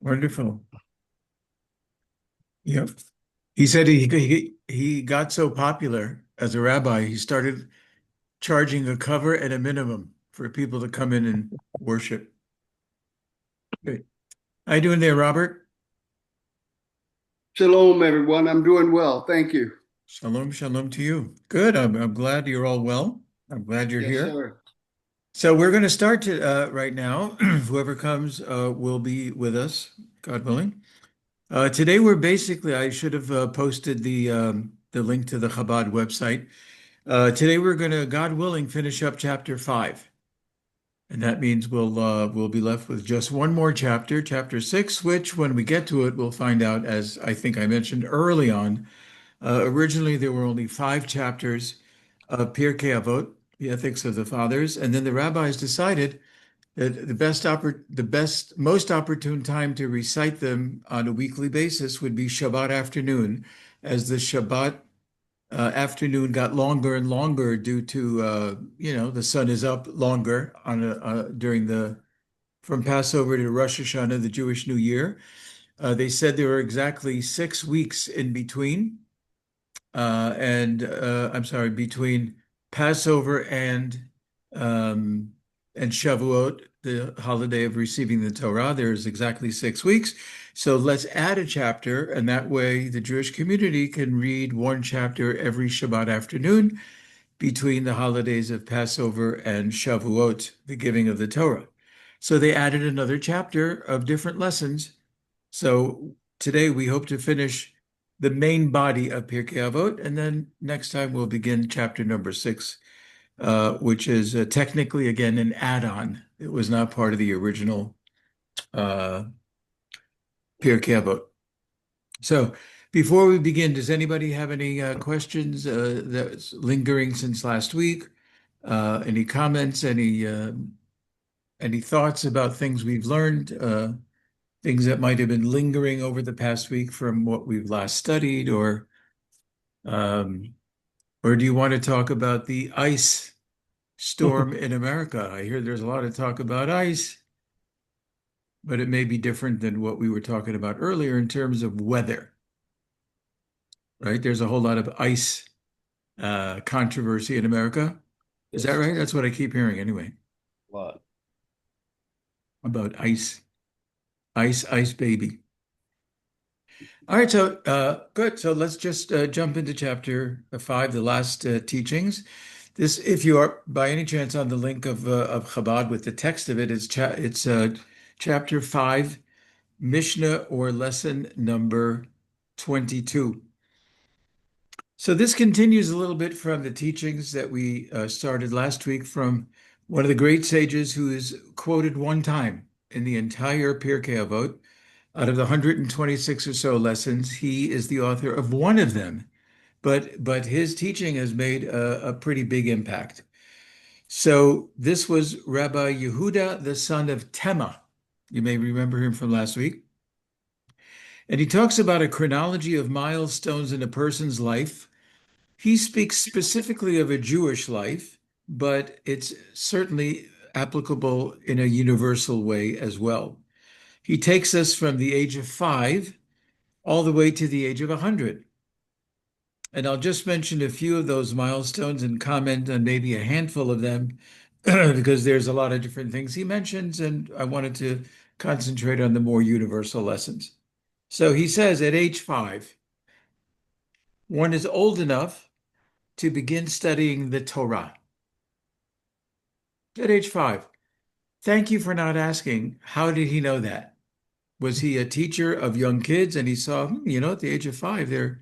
Wonderful. Yep. He said he got so popular as a rabbi, he started charging a cover and a minimum for people to come in and worship. Good. How you doing there, Robert? Shalom, everyone. I'm doing well. Thank you. Shalom, shalom to you. Good. I'm glad you're all well. I'm glad you're Yes, here. sir. So we're going to start right now. Whoever comes will be with us, God willing. Today we're basically, I should have posted the link to the Chabad website. Today we're going to, God willing, finish up chapter 5. And that means we'll be left with just one more chapter, chapter 6, which when we get to it, we'll find out, as I think I mentioned early on. Originally, there were only 5 chapters of Pirke Avot, the ethics of the fathers, and then the rabbis decided that most opportune time to recite them on a weekly basis would be Shabbat afternoon, as the Shabbat afternoon got longer and longer due to the sun is up longer during the from Passover to Rosh Hashanah, the Jewish New Year. They said there were exactly 6 weeks in between, and I'm sorry, between Passover um, and Shavuot, the holiday of receiving the Torah. There's exactly 6 weeks. So let's add a chapter, and that way the Jewish community can read one chapter every Shabbat afternoon between the holidays of Passover and Shavuot, the giving of the Torah. So they added another chapter of different lessons. So today we hope to finish the main body of Pirkei Avot, and then next time we'll begin chapter number 6, which is technically again an add-on. It was not part of the original uh, Pirkei Avot. So before we begin, does anybody have any questions that's lingering since last week? Any comments? Any thoughts about things we've learned? Things that might have been lingering over the past week from what we've last studied, um, or do you want to talk about the ice storm in America? I hear there's a lot of talk about ice, but it may be different than what we were talking about earlier in terms of weather, right? There's a whole lot of ice controversy in America. Is that Yes, right? That's what I keep hearing anyway, a lot. about ice, ice baby. All right, so good. So let's just jump into chapter 5, the last teachings. This, if you are by any chance on the link of Chabad with the text of it, it's chapter 5, Mishnah or lesson number 22. So this continues a little bit from the teachings that we started last week from one of the great sages who is quoted one time in the entire Pirkei Avot. Out of the 126 or so lessons, he is the author of one of them, but his teaching has made a pretty big impact. So this was Rabbi Yehuda, the son of Tema. You may remember him from last week. And he talks about a chronology of milestones in a person's life. He speaks specifically of a Jewish life, but it's certainly applicable in a universal way as well. He takes us from the age of 5 all the way to the age of 100. And I'll just mention a few of those milestones and comment on maybe a handful of them because there's a lot of different things he mentions, and I wanted to concentrate on the more universal lessons. So he says at age 5, one is old enough to begin studying the Torah. At age 5. Thank you for not asking, how did he know that? Was he a teacher of young kids and he saw, at the age of 5, they're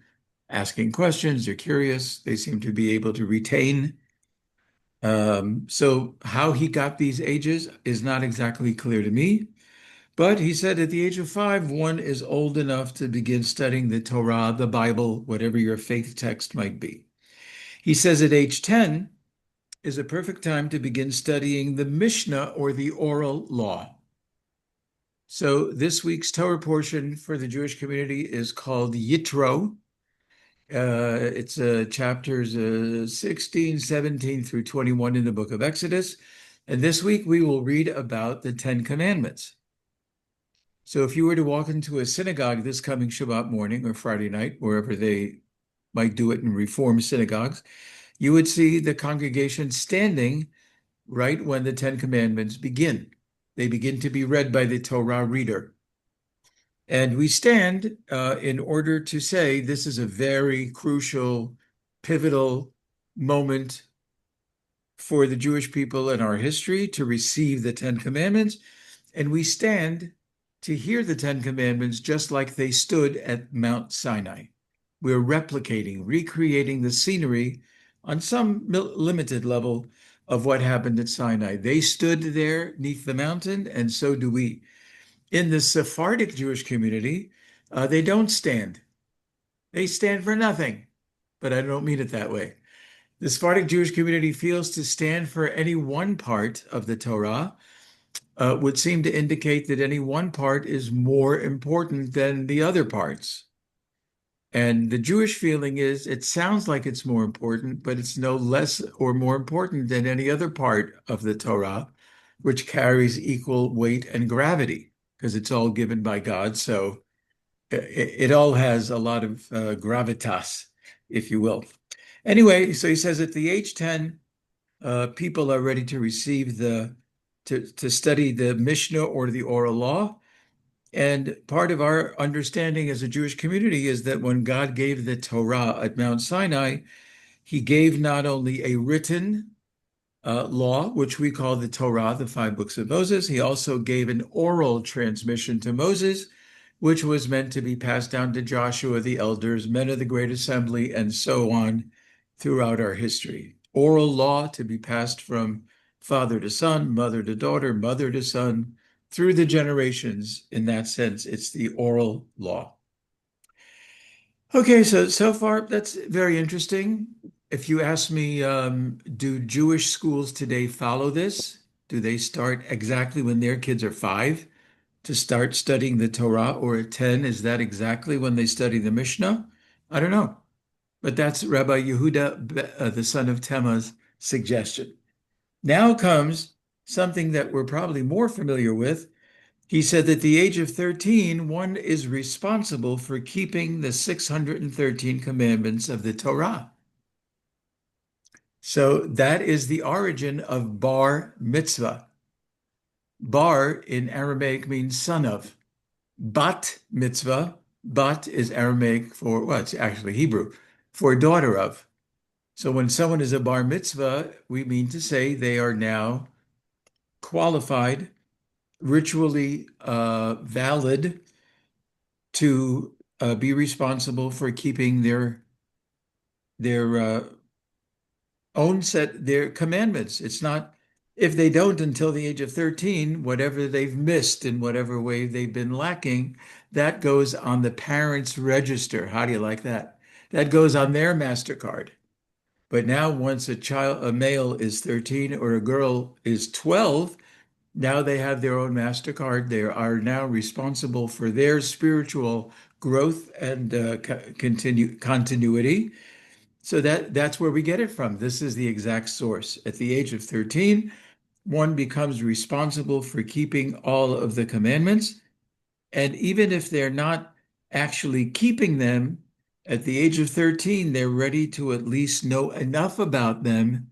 asking questions, they're curious, they seem to be able to retain. So how he got these ages is not exactly clear to me. But he said at the age of 5, one is old enough to begin studying the Torah, the Bible, whatever your faith text might be. He says at age 10 is a perfect time to begin studying the Mishnah or the oral law. So this week's Torah portion for the Jewish community is called Yitro. It's chapters 16, 17 through 21 in the book of Exodus. And this week we will read about the Ten Commandments. So if you were to walk into a synagogue this coming Shabbat morning or Friday night, wherever they might do it in Reform synagogues, you would see the congregation standing right when the Ten Commandments begin. They begin to be read by the Torah reader. And we stand in order to say this is a very crucial, pivotal moment for the Jewish people in our history to receive the Ten Commandments. And we stand to hear the Ten Commandments just like they stood at Mount Sinai. We're replicating, recreating the scenery on some limited level of what happened at Sinai. They stood there neath the mountain, and so do we. In the Sephardic Jewish community, they don't stand. They stand for nothing, but I don't mean it that way. The Sephardic Jewish community feels to stand for any one part of the Torah would seem to indicate that any one part is more important than the other parts. And the Jewish feeling is it sounds like it's more important, but it's no less or more important than any other part of the Torah, which carries equal weight and gravity because it's all given by God. So it all has a lot of gravitas, if you will. Anyway, so he says at the age 10, people are ready to receive to study the Mishnah or the oral law. And part of our understanding as a Jewish community is that when God gave the Torah at Mount Sinai, he gave not only a written law, which we call the Torah, the five books of Moses, he also gave an oral transmission to Moses, which was meant to be passed down to Joshua, the elders, men of the great assembly, and so on throughout our history. Oral law to be passed from father to son, mother to daughter, mother to son, through the generations. In that sense, it's the oral law. Okay, so far that's very interesting. If you ask me, do Jewish schools today follow this? Do they start exactly when their kids are 5 to start studying the Torah, or at 10, is that exactly when they study the Mishnah? I don't know. But that's Rabbi Yehuda, the son of Temah's suggestion. Now comes something that we're probably more familiar with. He said that at the age of 13, one is responsible for keeping the 613 commandments of the Torah. So that is the origin of bar mitzvah. Bar in Aramaic means son of. Bat mitzvah, bat is Aramaic for, well, it's actually Hebrew, for daughter of. So when someone is a bar mitzvah, we mean to say they are now qualified, ritually valid to be responsible for keeping their own set their commandments. It's not if they don't until the age of 13, whatever they've missed in whatever way they've been lacking, that goes on the parents' register. How do you like that? That goes on their MasterCard. But now once a male is 13 or a girl is 12, now they have their own MasterCard. They are now responsible for their spiritual growth and continuity. So that's where we get it from. This is the exact source. At the age of 13, one becomes responsible for keeping all of the commandments. And even if they're not actually keeping them, at the age of 13, they're ready to at least know enough about them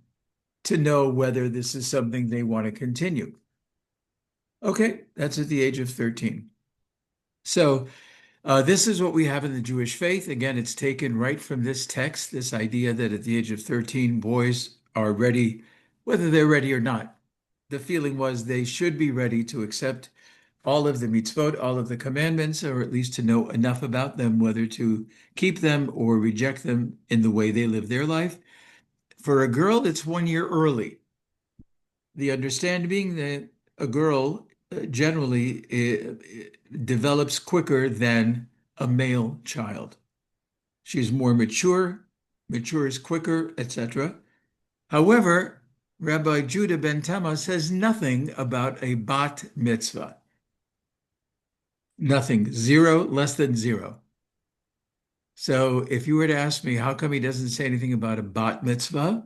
to know whether this is something they want to continue. Okay, that's at the age of 13. So this is what we have in the Jewish faith. Again, it's taken right from this text, this idea that at the age of 13, boys are ready, whether they're ready or not. The feeling was they should be ready to accept all of the mitzvot, all of the commandments, or at least to know enough about them, whether to keep them or reject them in the way they live their life. For a girl, it's 1 year early. The understanding being that a girl generally develops quicker than a male child. She's more mature, matures quicker, etc. However, Rabbi Judah ben Tema says nothing about a bat mitzvah. Nothing, zero, less than zero. So if you were to ask me, how come he doesn't say anything about a bat mitzvah?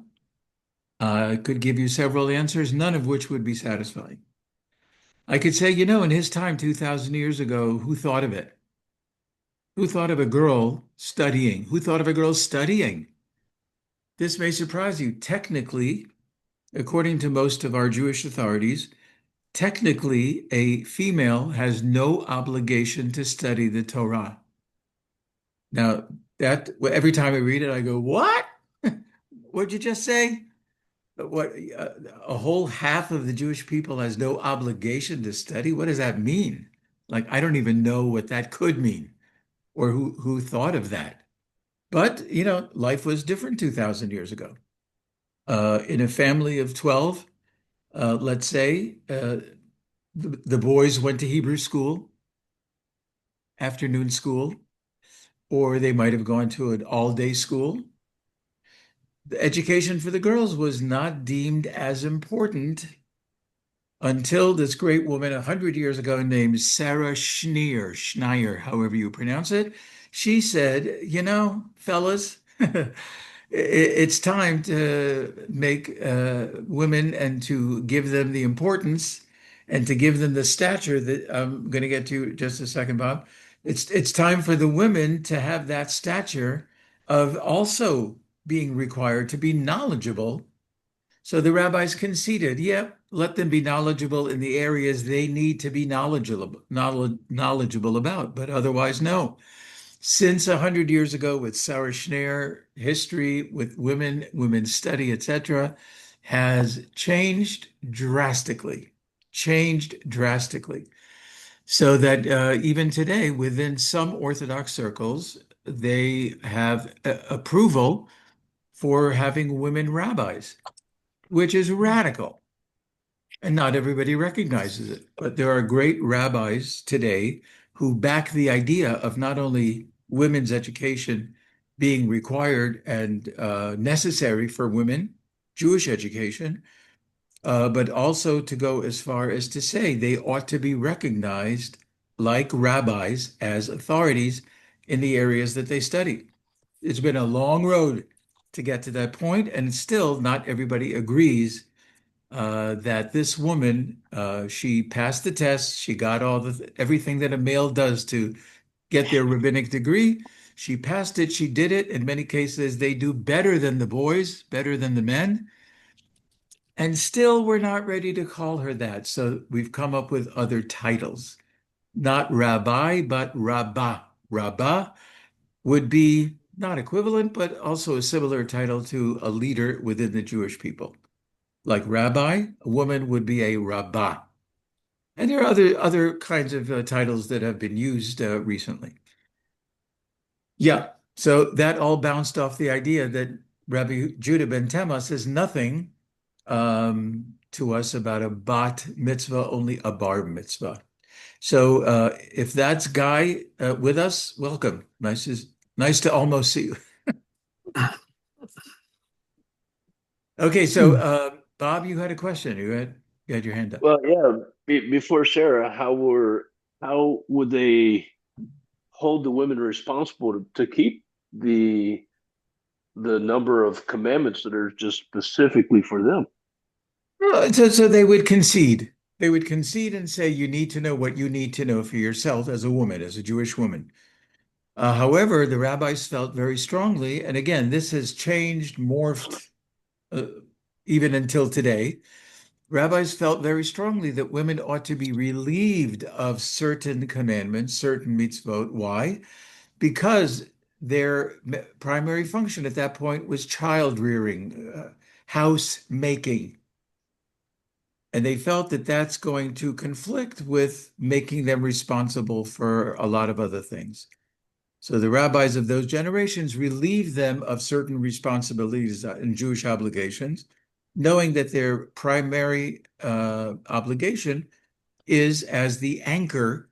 I could give you several answers, none of which would be satisfying. I could say, in his time, 2,000 years ago, who thought of it? Who thought of a girl studying? Who thought of a girl studying? This may surprise you. Technically, according to most of our Jewish authorities, technically, a female has no obligation to study the Torah. Now, that every time I read it, I go, "What? What'd you just say? What? A whole half of the Jewish people has no obligation to study? What does that mean? Like, I don't even know what that could mean, or who thought of that." But, life was different 2,000 years ago. In a family of 12, let's say, the boys went to Hebrew school, afternoon school, or they might have gone to an all-day school. The education for the girls was not deemed as important until this great woman 100 years ago named Sarah Schneier, however you pronounce it. She said, fellas, it's time to make women and to give them the importance and to give them the stature that I'm going to get to just a second, Bob. It's time for the women to have that stature of also being required to be knowledgeable. So the rabbis conceded, yeah, let them be knowledgeable in the areas they need to be knowledgeable about, but otherwise, no. Since 100 years ago, with Sarah Schneer, history with women, women's study, etc., has changed drastically. So that even today, within some Orthodox circles, they have approval for having women rabbis, which is radical. And not everybody recognizes it. But there are great rabbis today who back the idea of not only women's education being required and necessary for women, Jewish education, but also to go as far as to say they ought to be recognized like rabbis as authorities in the areas that they study. It's been a long road to get to that point, and still not everybody agrees that this woman, she passed the test. She got everything that a male does to get their rabbinic degree. She passed it. She did it. In many cases, they do better than the boys, better than the men. And still, we're not ready to call her that. So we've come up with other titles, not rabbi, but rabbah. Rabbah would be not equivalent, but also a similar title to a leader within the Jewish people. Like rabbi, a woman would be a rabbah. And there are other kinds of titles that have been used recently. Yeah, so that all bounced off the idea that Rabbi Judah ben Tema says nothing to us about a bat mitzvah, only a bar mitzvah. So if that's Guy with us, welcome. Nice to almost see you. Okay, so Bob, you had a question. You had your hand up. Well, yeah. Before Sarah, how would they hold the women responsible to keep the number of commandments that are just specifically for them? So they would concede. They would concede and say, you need to know what you need to know for yourself as a woman, as a Jewish woman. However, the rabbis felt very strongly, and again, this has changed, morphed uh, even until today. Rabbis felt very strongly that women ought to be relieved of certain commandments, certain mitzvot. Why? Because their primary function at that point was child rearing, house making. And they felt that that's going to conflict with making them responsible for a lot of other things. So the rabbis of those generations relieved them of certain responsibilities and Jewish obligations, knowing that their primary obligation is as the anchor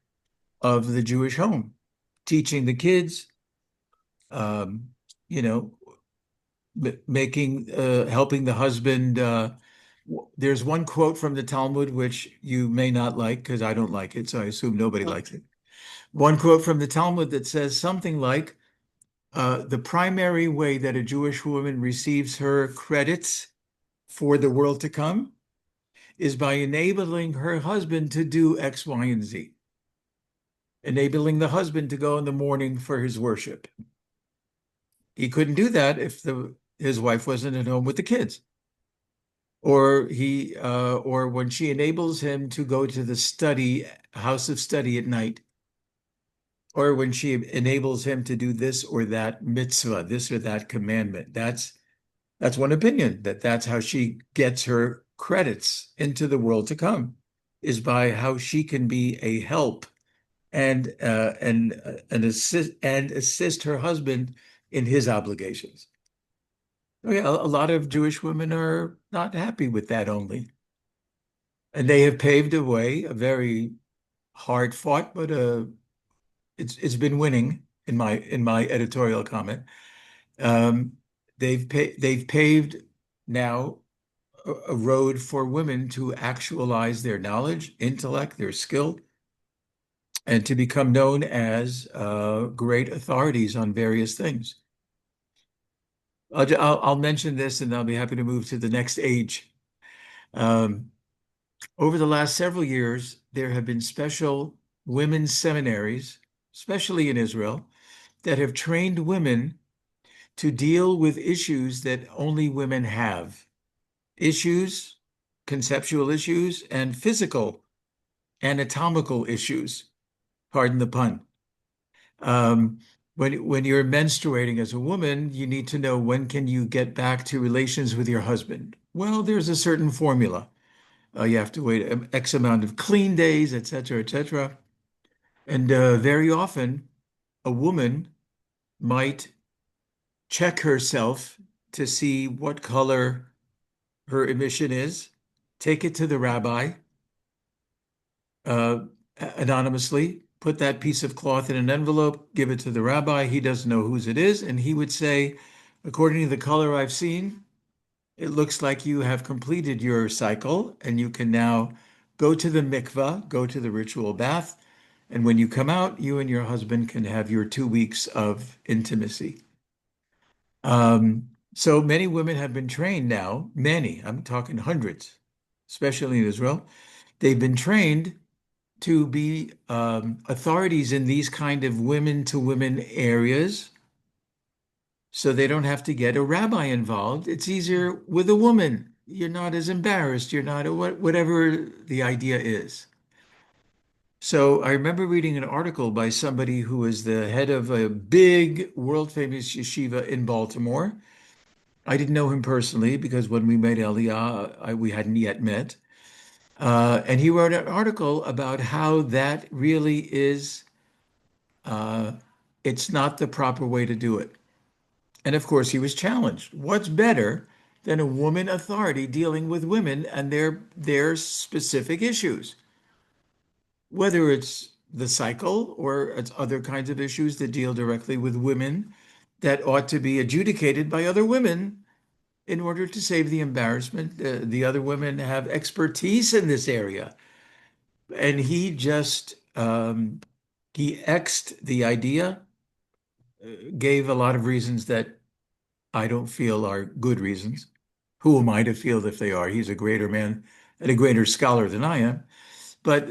of the Jewish home, teaching the kids, um, you know, helping the husband. There's one quote from the Talmud which you may not like because I don't like it, so I assume nobody likes it. One quote from the Talmud that says something like, the primary way that a Jewish woman receives her credits for the world to come is by enabling her husband to do X, Y, and Z, enabling the husband to go in the morning for his worship. He couldn't do that if his wife wasn't at home with the kids. Or when she enables him to go to the house of study at night, or when she enables him to do this or that mitzvah, this or that commandment. That's one opinion, that's how she gets her credits into the world to come, is by how she can be a help and assist her husband in his obligations. Oh, yeah, a lot of Jewish women are not happy with that only. And they have paved a way, a very hard fought, but it's been winning in my editorial comment. Um, they've paved now a road for women to actualize their knowledge, intellect, their skill, and to become known as great authorities on various things. I'll mention this, and I'll be happy to move to the next age. Um, Over the last several years, there have been special women's seminaries, especially in Israel, that have trained women to deal with issues that only women have. Issues, conceptual issues, and physical, anatomical issues. Pardon the pun. Um, when you're menstruating as a woman, you need to know, when can you get back to relations with your husband? Well, there's a certain formula. You have to wait X amount of clean days, et cetera, et cetera. And very often, a woman might check herself to see what color her emission is, take it to the rabbi uh, anonymously, put that piece of cloth in an envelope, give it to the rabbi. He doesn't know whose it is. And he would say, according to the color I've seen, it looks like you have completed your cycle and you can now go to the mikvah, go to the ritual bath. And when you come out, you and your husband can have your 2 weeks of intimacy. So many women have been trained now, many, I'm talking hundreds, especially in Israel. They've been trained to be authorities in these kind of women to women areas, so they don't have to get a rabbi involved. It's easier with a woman. You're not as embarrassed. You're not whatever the idea is. So I remember reading an article by somebody who was the head of a big world famous yeshiva in Baltimore. I didn't know him personally because when we made Aliyah, we hadn't yet met. And he wrote an article about how that really is, uh, it's not the proper way to do it. And of course, he was challenged. What's better than a woman authority dealing with women and their specific issues? Whether it's the cycle or it's other kinds of issues that deal directly with women that ought to be adjudicated by other women in order to save the embarrassment. The other women have expertise in this area. And he just he X'd the idea, gave a lot of reasons that I don't feel are good reasons. Who am I to feel if they are? He's a greater man and a greater scholar than I am. But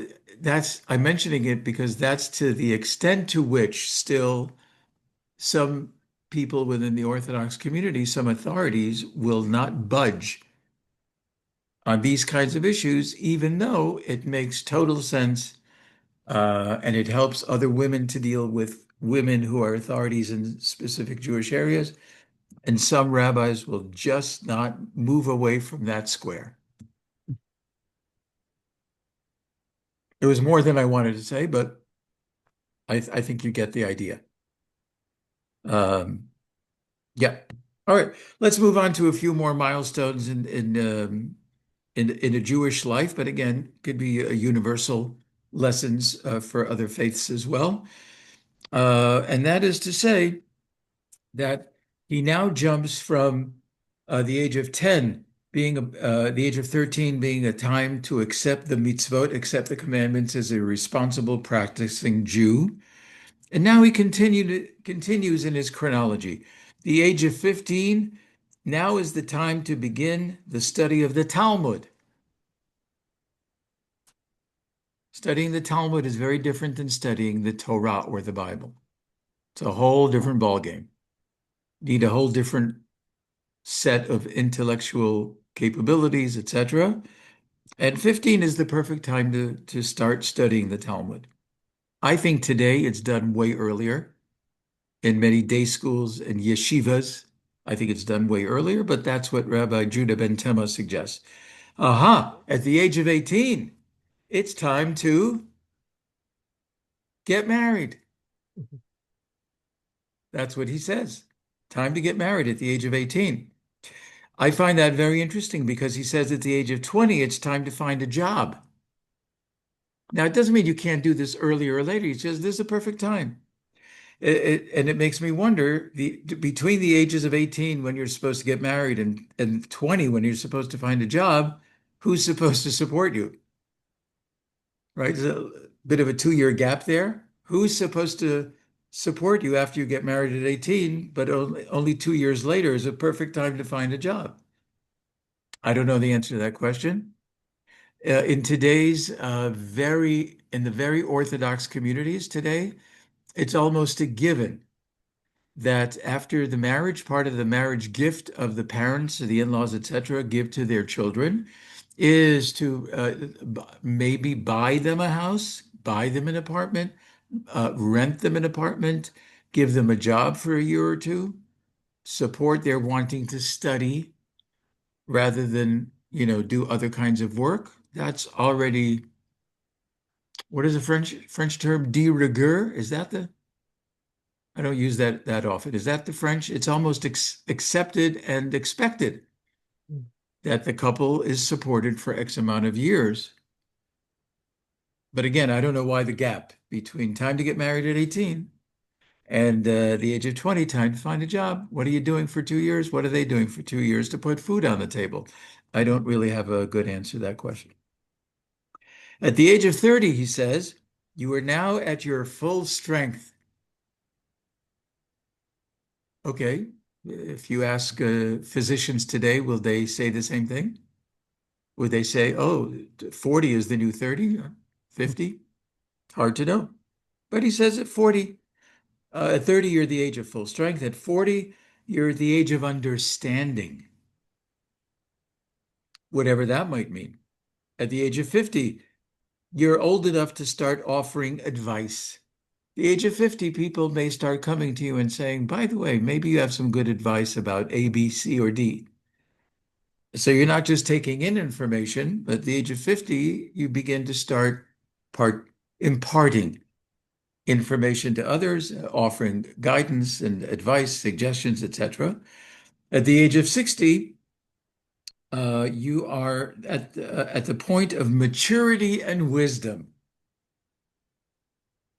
I'm mentioning it because that's to the extent to which still some people within the Orthodox community, some authorities will not budge on these kinds of issues, even though it makes total sense, and it helps other women to deal with women who are authorities in specific Jewish areas. And some rabbis will just not move away from that square. It was more than I wanted to say, but I think you get the idea. Um, yeah. All right. Let's move on to a few more milestones in a Jewish life, but again, could be universal lessons for other faiths as well. And that is to say that he now jumps from the age of 10 being the age of 13 being a time to accept the mitzvot, accept the commandments as a responsible practicing Jew. And now he continues in his chronology. The age of 15 now is the time to begin the study of the Talmud. Studying the Talmud is very different than studying the Torah or the Bible. It's a whole different ballgame. Need a whole different set of intellectual capabilities, etc. And 15 is the perfect time to start studying the Talmud. I think today it's done way earlier in many day schools and yeshivas. I think it's done way earlier, but that's what Rabbi Judah ben Tema suggests. Aha, at the age of 18, it's time to get married. That's what he says. Time to get married at the age of 18. I find that very interesting because he says at the age of 20, it's time to find a job. Now, it doesn't mean you can't do this earlier or later. He says this is a perfect time. And it makes me wonder between the ages of 18 when you're supposed to get married and 20 when you're supposed to find a job, who's supposed to support you? Right? There's a bit of a 2-year gap there. Who's supposed to support you after you get married at 18, but only 2 years later is a perfect time to find a job? I don't know the answer to that question. In today's in the very Orthodox communities today, it's almost a given that after the marriage, part of the marriage gift of the parents, the in-laws, etc., give to their children is to maybe buy them a house, buy them an apartment, rent them an apartment, give them a job for a year or two, support their wanting to study rather than, do other kinds of work. That's already, what is the French term? De rigueur? Is that the I don't use that often. Is that the French? It's almost accepted and expected that the couple is supported for X amount of years. But again, I don't know why the gap between time to get married at 18 and the age of 20, time to find a job. What are you doing for 2 years? What are they doing for 2 years to put food on the table? I don't really have a good answer to that question. At the age of 30, he says, you are now at your full strength. Okay. If you ask physicians today, will they say the same thing? Would they say, oh, 40 is the new 30, 50? Hard to know. But he says at 40, at 30, you're the age of full strength. At 40, you're the age of understanding, whatever that might mean. At the age of 50, you're old enough to start offering advice. The age of 50, people may start coming to you and saying, by the way, maybe you have some good advice about A, B, C, or D. So you're not just taking in information, but at the age of 50, you begin to start imparting information to others, offering guidance and advice, suggestions, etc. At the age of 60, you are at the point of maturity and wisdom.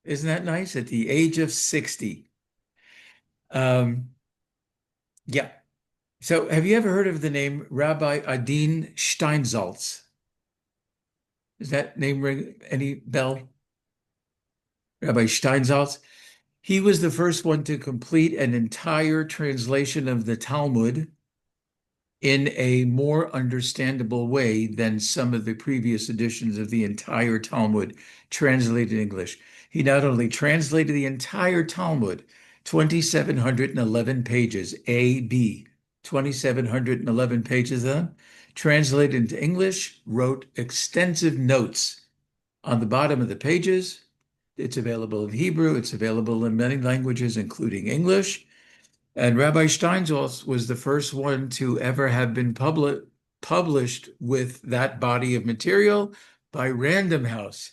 Isn't that nice? At the age of 60. Um, yeah. So have you ever heard of the name Rabbi Adin Steinsaltz? Does that name ring any bell? Rabbi Steinsaltz. He was the first one to complete an entire translation of the Talmud in a more understandable way than some of the previous editions of the entire Talmud translated in English. He not only translated the entire Talmud, 2,711 pages, A, B, 2,711 pages of them, translated into English, wrote extensive notes on the bottom of the pages. It's available in Hebrew. It's available in many languages, including English. And Rabbi Steinsaltz was the first one to ever have been published with that body of material by Random House.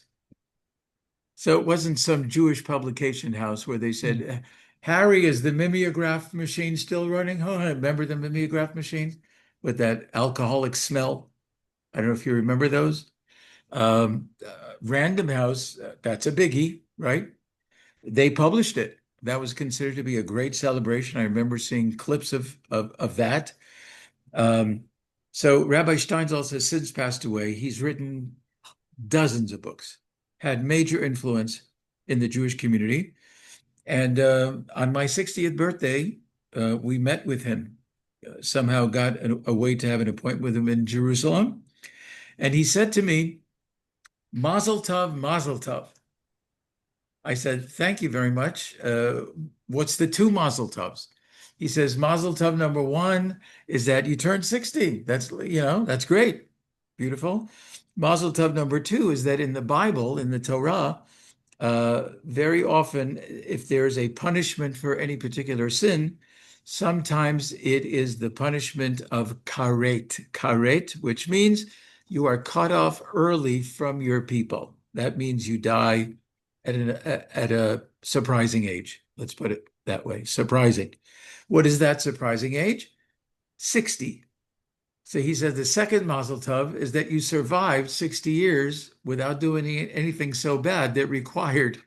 So it wasn't some Jewish publication house where they said, Harry, is the mimeograph machine still running? Oh, remember the mimeograph machines with that alcoholic smell? I don't know if you remember those. Random House, that's a biggie, right? They published it. That was considered to be a great celebration. I remember seeing clips of that. So Rabbi Steinsaltz has since passed away. He's written dozens of books, had major influence in the Jewish community. And on my 60th birthday, we met with him. Somehow got a way to have an appointment with him in Jerusalem. And he said to me, Mazel tov, mazel tov. I said, thank you very much. What's the two mazel tovs? He says, mazel tov number one is that you turned 60. That's great. Beautiful. Mazel tov number two is that in the Bible, in the Torah, very often, if there's a punishment for any particular sin, sometimes it is the punishment of karet. Karet, which means you are cut off early from your people. That means you die at a surprising age. Let's put it that way. Surprising. What is that surprising age? 60. So he said the second mazel tov is that you survived 60 years without doing anything so bad that required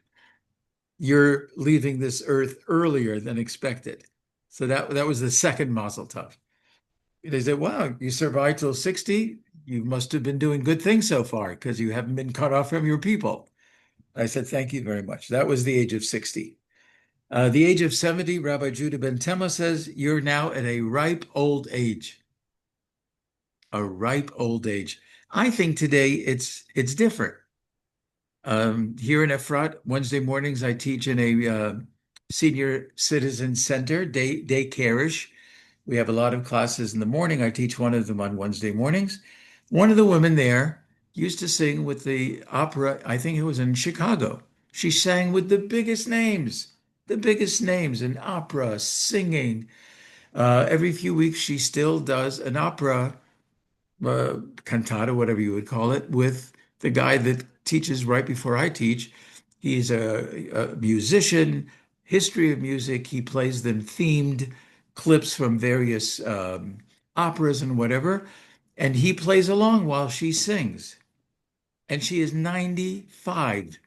your leaving this earth earlier than expected. So that was the second mazel tov. They said, wow, you survived till 60. You must have been doing good things so far because you haven't been cut off from your people. I said, thank you very much. That was the age of 60. The age of 70, Rabbi Judah ben Tema says, you're now at a ripe old age. A ripe old age. I think today it's different. Here in Efrat, Wednesday mornings, I teach in a senior citizen center, day-care-ish. We have a lot of classes in the morning. I teach one of them on Wednesday mornings. One of the women there used to sing with the opera, I think it was in Chicago. She sang with the biggest names in opera, singing. Every few weeks, she still does an opera cantata, whatever you would call it, with the guy that teaches right before I teach. He's a musician, history of music. He plays them themed clips from various operas and whatever. And he plays along while she sings. And she is 95.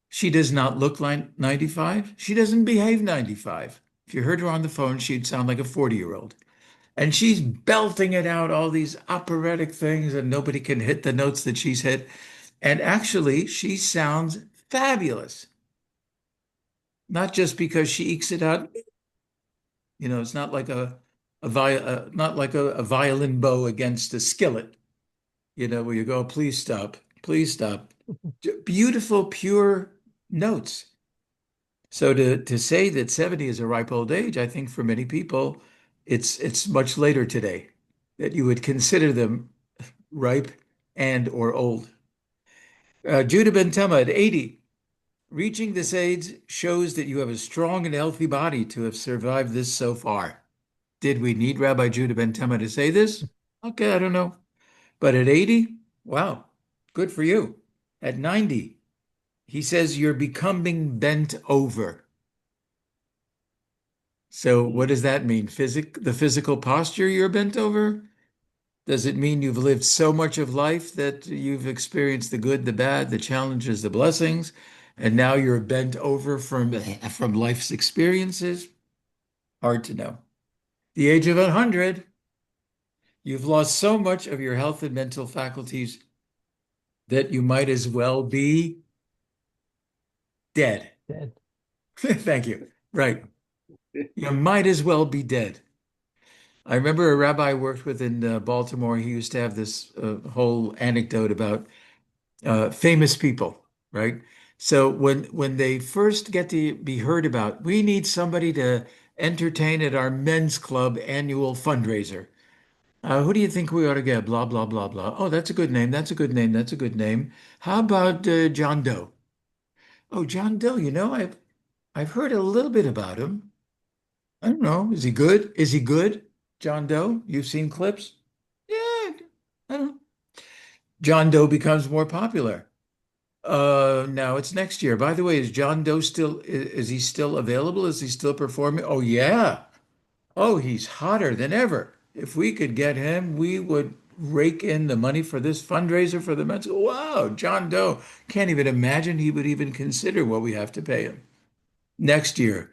She does not look like 95. She doesn't behave 95. If you heard her on the phone, she'd sound like a 40-year-old. And she's belting it out, all these operatic things, and nobody can hit the notes that she's hit. And actually, she sounds fabulous. Not just because she ekes it out. It's not like a violin bow against a skillet, where you go, please stop, please stop. Beautiful, pure notes. So to say that 70 is a ripe old age, I think for many people, it's much later today that you would consider them ripe and or old. Judah ben Tema at 80. Reaching this age shows that you have a strong and healthy body to have survived this so far. Did we need Rabbi Judah ben Tema to say this? Okay, I don't know. But at 80, wow, good for you. At 90, he says you're becoming bent over. So what does that mean? The physical posture you're bent over? Does it mean you've lived so much of life that you've experienced the good, the bad, the challenges, the blessings, and now you're bent over from life's experiences? Hard to know. The age of 100, you've lost so much of your health and mental faculties that you might as well be dead. Dead. Thank you. Right. You might as well be dead. I remember a rabbi I worked with in Baltimore. He used to have this whole anecdote about famous people, right? So when they first get to be heard about, we need somebody to entertain at our men's club annual fundraiser. Who do you think we ought to get? Blah, blah, blah, blah. Oh, that's a good name. That's a good name. That's a good name. How about John Doe? Oh, John Doe, I've heard a little bit about him. I don't know. Is he good? Is he good? John Doe? You've seen clips? Yeah, I don't know. John Doe becomes more popular. Now it's next year. By the way, is John Doe is he still available? Is he still performing? Oh, yeah. Oh, he's hotter than ever. If we could get him, we would rake in the money for this fundraiser for the Mets. Wow, John Doe. Can't even imagine he would even consider what we have to pay him. Next year,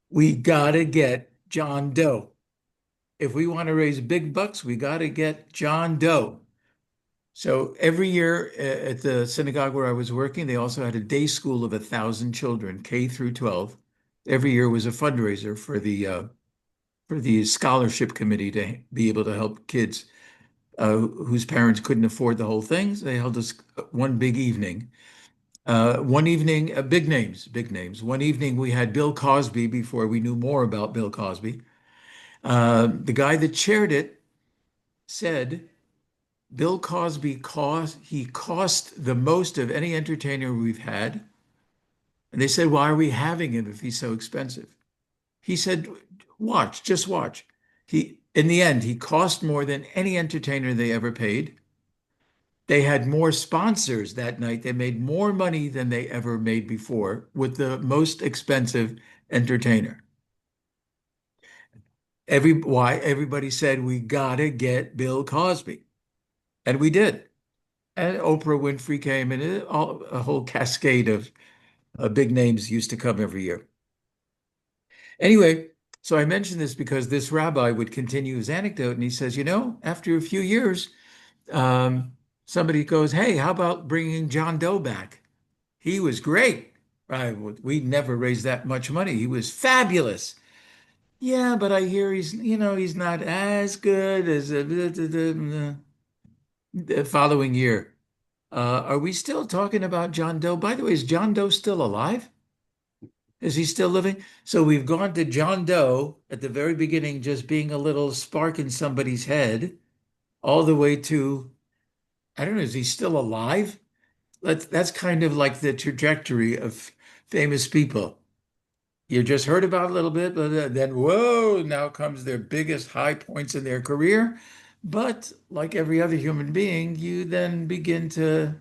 we gotta get John Doe. If we want to raise big bucks, we gotta get John Doe. So every year at the synagogue where I was working, they also had a day school of 1,000 children, K through 12. Every year was a fundraiser for the scholarship committee to be able to help kids whose parents couldn't afford the whole thing. So they held us one big evening. One evening, big names, big names. One evening we had Bill Cosby before we knew more about Bill Cosby. The guy that chaired it said Bill Cosby cost the most of any entertainer we've had. And they said, why are we having him if he's so expensive? He said, watch, just watch. In the end, he cost more than any entertainer they ever paid. They had more sponsors that night. They made more money than they ever made before with the most expensive entertainer. Why everybody said we gotta get Bill Cosby. And we did. And Oprah Winfrey came and a whole cascade of big names used to come every year. Anyway, so I mentioned this because this rabbi would continue his anecdote and he says, after a few years, um, somebody goes, hey, how about bringing John Doe back? He was great. We never raised that much money. He was fabulous. Yeah, but I hear he's not as good as the following year. Are we still talking about John Doe? By the way, is John Doe still alive? Is he still living? So we've gone to John Doe at the very beginning, just being a little spark in somebody's head, all the way to, I don't know, is he still alive? That's kind of like the trajectory of famous people. You just heard about a little bit, but then, whoa, now comes their biggest high points in their career. But like every other human being, you then begin to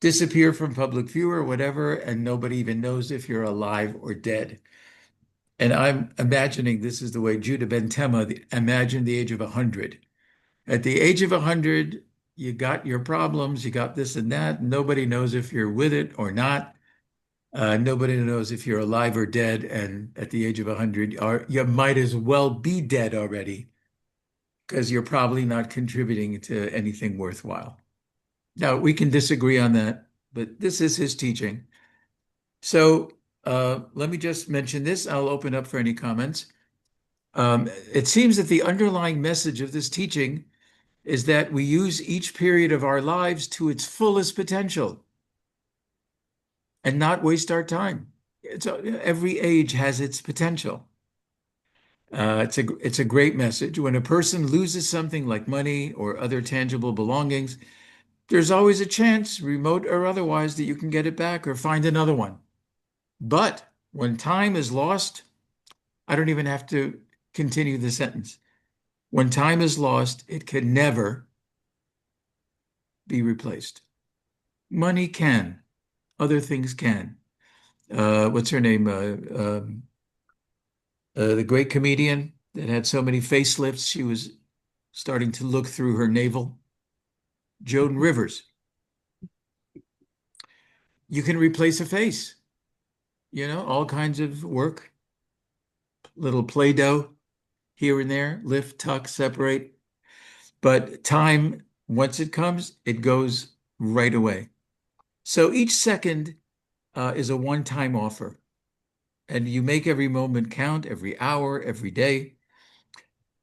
disappear from public view or whatever, and nobody even knows if you're alive or dead. And I'm imagining this is the way Judah ben Tema imagined the age of 100. At the age of 100, you got your problems, you got this and that. Nobody knows if you're with it or not. Nobody knows if you're alive or dead. And at the age of 100, you might as well be dead already because you're probably not contributing to anything worthwhile. Now, we can disagree on that, but this is his teaching. So let me just mention this. I'll open up for any comments. It seems that the underlying message of this teaching is that we use each period of our lives to its fullest potential and not waste our time. Every age has its potential. It's a great message. When a person loses something like money or other tangible belongings, there's always a chance, remote or otherwise, that you can get it back or find another one. But when time is lost, I don't even have to continue the sentence. When time is lost, it can never be replaced. Money can, other things can. What's her name? The great comedian that had so many facelifts, she was starting to look through her navel. Joan Rivers. You can replace a face, all kinds of work, little Play-Doh here and there, lift, tuck, separate. But time, once it comes, it goes right away. So each second is a one-time offer. And you make every moment count, every hour, every day.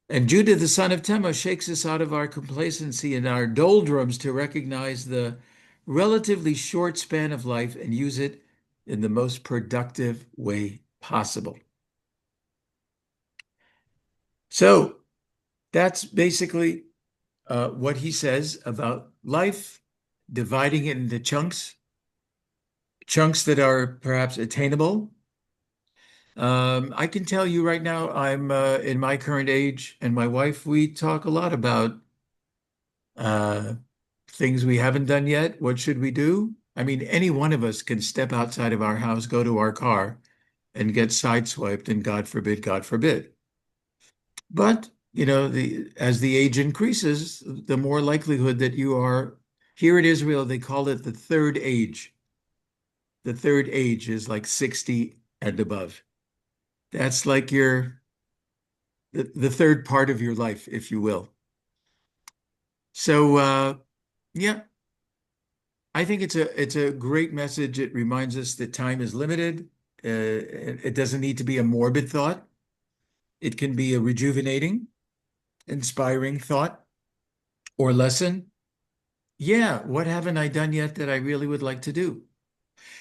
And Judah, the son of Tema, shakes us out of our complacency and our doldrums to recognize the relatively short span of life and use it in the most productive way possible. So that's basically what he says about life, dividing it into chunks that are perhaps attainable. I can tell you right now, I'm in my current age, and my wife, we talk a lot about uh, things we haven't done yet. What should we do? I mean, any one of us can step outside of our house, go to our car, and get sideswiped, and God forbid, God forbid. But, as the age increases, the more likelihood that you are here in Israel, they call it the third age. The third age is like 60 and above. That's like the third part of your life, if you will. So yeah, I think it's a great message. It reminds us that time is limited. It doesn't need to be a morbid thought. It can be a rejuvenating, inspiring thought. or lesson. Yeah, what haven't I done yet that I really would like to do?